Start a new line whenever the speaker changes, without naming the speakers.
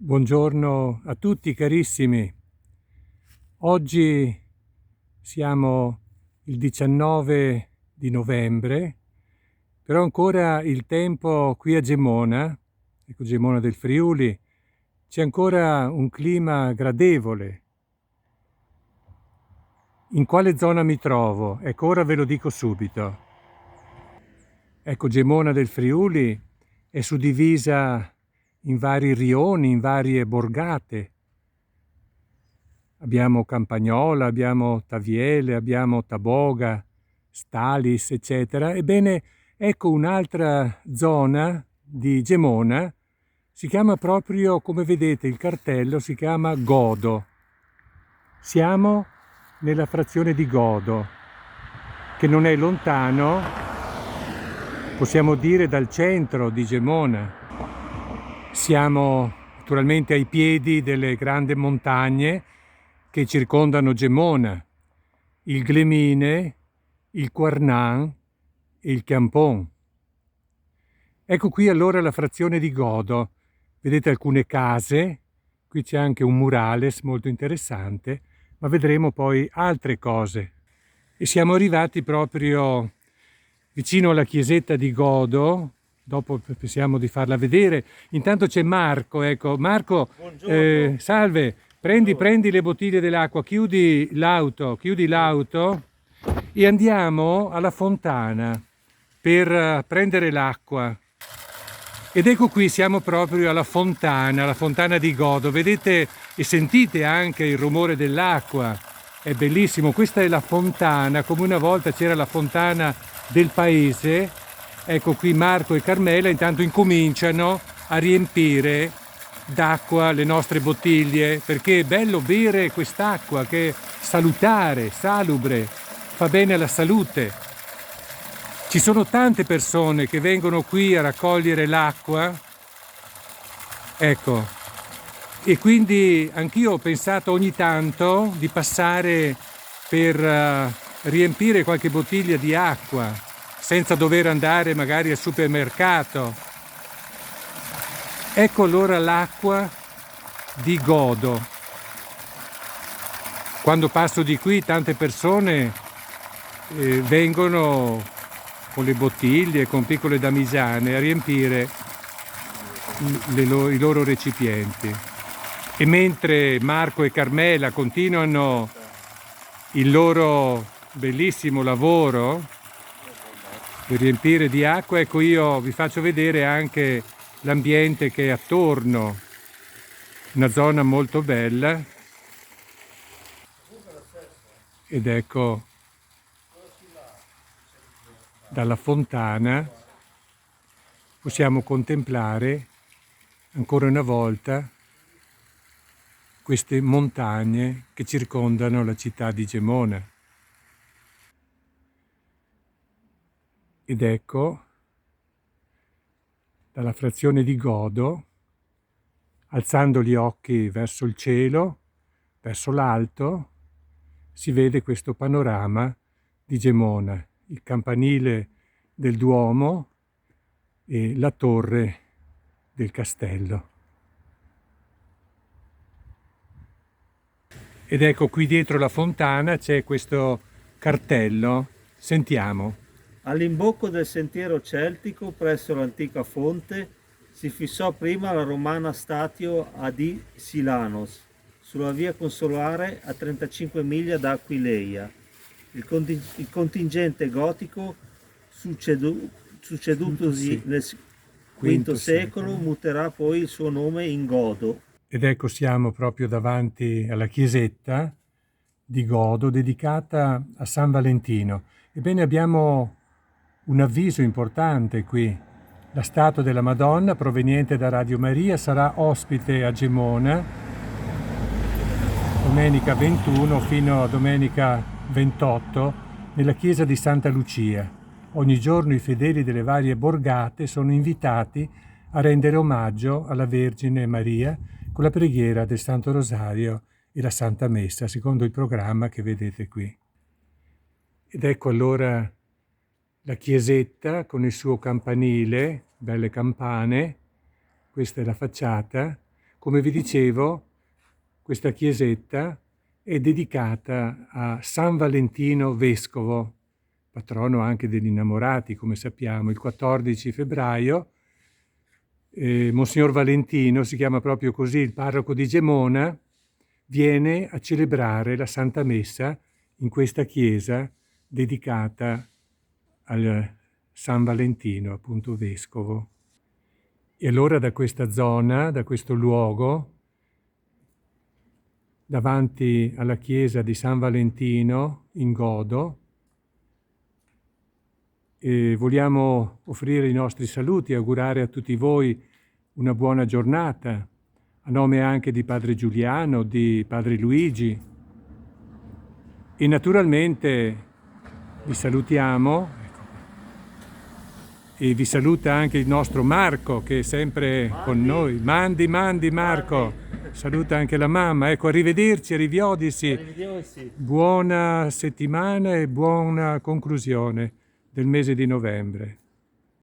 Buongiorno a tutti carissimi. Oggi siamo il 19 di novembre, però ancora il tempo qui a Gemona, ecco Gemona del Friuli, c'è ancora un clima gradevole. In quale zona mi trovo? Ecco, ora ve lo dico subito. Ecco, Gemona del Friuli è suddivisa in vari rioni, in varie borgate. Abbiamo Campagnola, abbiamo Taviele, abbiamo Taboga, Stalis, eccetera. Ebbene, ecco un'altra zona di Gemona, si chiama proprio, come vedete, il cartello si chiama Godo. Siamo nella frazione di Godo, che non è lontano, possiamo dire, dal centro di Gemona. Siamo naturalmente ai piedi delle grandi montagne che circondano Gemona, il Glemine, il Quarnan e il Campon. Ecco qui allora la frazione di Godo. Vedete alcune case, qui c'è anche un murales molto interessante, ma vedremo poi altre cose. E siamo arrivati proprio vicino alla chiesetta di Godo. Dopo pensiamo di farla vedere. Intanto c'è Marco, ecco. Marco, salve, prendi le bottiglie dell'acqua, chiudi l'auto e andiamo alla fontana per prendere l'acqua. Ed ecco qui, siamo proprio alla fontana di Godo. Vedete e sentite anche il rumore dell'acqua. È bellissimo, questa è la fontana, come una volta c'era la fontana del paese. Ecco qui Marco e Carmela intanto incominciano a riempire d'acqua le nostre bottiglie, perché è bello bere quest'acqua che è salutare, salubre, fa bene alla salute. Ci sono tante persone che vengono qui a raccogliere l'acqua, ecco, e quindi anch'io ho pensato ogni tanto di passare per riempire qualche bottiglia di acqua, senza dover andare magari al supermercato. Ecco allora l'acqua di Godo. Quando passo di qui tante persone vengono con le bottiglie, con piccole damigiane a riempire i loro recipienti. E mentre Marco e Carmela continuano il loro bellissimo lavoro per riempire di acqua, ecco io vi faccio vedere anche l'ambiente che è attorno, una zona molto bella. Ed ecco, dalla fontana possiamo contemplare ancora una volta queste montagne che circondano la città di Gemona. Ed ecco, dalla frazione di Godo, alzando gli occhi verso il cielo, verso l'alto, si vede questo panorama di Gemona, il campanile del Duomo e la torre del castello. Ed ecco qui dietro la fontana c'è questo cartello, sentiamo.
All'imbocco del sentiero celtico, presso l'antica fonte, si fissò prima la romana statio di Silanos, sulla via consolare a 35 miglia da Aquileia. Il contingente gotico, succedutosi nel V secolo, muterà poi il suo nome in Godo.
Ed ecco siamo proprio davanti alla chiesetta di Godo dedicata a San Valentino. Ebbene abbiamo un avviso importante qui. La statua della Madonna proveniente da Radio Maria sarà ospite a Gemona domenica 21 fino a domenica 28 nella chiesa di Santa Lucia. Ogni giorno i fedeli delle varie borgate sono invitati a rendere omaggio alla Vergine Maria con la preghiera del Santo Rosario e la Santa Messa, secondo il programma che vedete qui. Ed ecco allora la chiesetta con il suo campanile, belle campane, questa è la facciata, come vi dicevo, questa chiesetta è dedicata a San Valentino Vescovo, patrono anche degli innamorati, come sappiamo. Il 14 febbraio Monsignor Valentino, si chiama proprio così, il parroco di Gemona, viene a celebrare la Santa Messa in questa chiesa dedicata al San Valentino, appunto vescovo. E allora da questa zona, da questo luogo, davanti alla chiesa di San Valentino in Godo, vogliamo offrire i nostri saluti, augurare a tutti voi una buona giornata, a nome anche di Padre Giuliano, di Padre Luigi. E naturalmente vi salutiamo, e vi saluta anche il nostro Marco, che è sempre con noi. Mandi Marco, saluta anche la mamma. Ecco, arrivederci, arrivederci. Buona settimana e buona conclusione del mese di novembre.